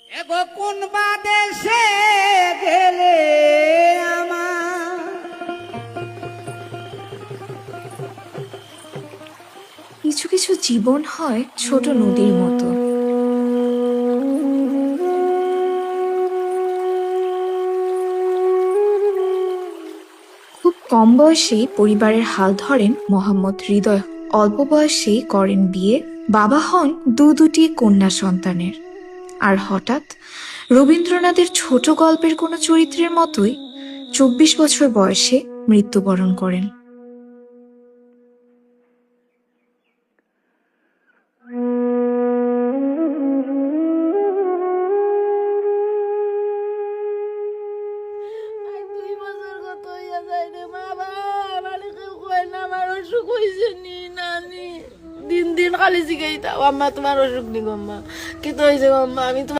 এগো কোন বাদেশে গেলে আমার কিছু কিছু জীবন হয় ছোট নদীর মতো, খুব কম বয়সেই পরিবারের হাল ধরেন মোহাম্মদ হৃদয়। অল্প বয়সেই করেন বিয়ে, বাবা হন দুটি কন্যা সন্তানের। আর হঠাৎ রবীন্দ্রনাথের ছোট গল্পের কোনো চরিত্রের মতোই 24 বছর বয়সে মৃত্যুবরণ করেন। আর 2 বছর কত হইয়া যায় রে বাবা, আমার কেউ কয় না আমার অসুখ হয়েছে নি নানি। দিন দিন খালি জিগাইতা, আম্মা তোমার অসুখ নি গম্মা, কি তো হয়েছে গম্মা, আমি তোমার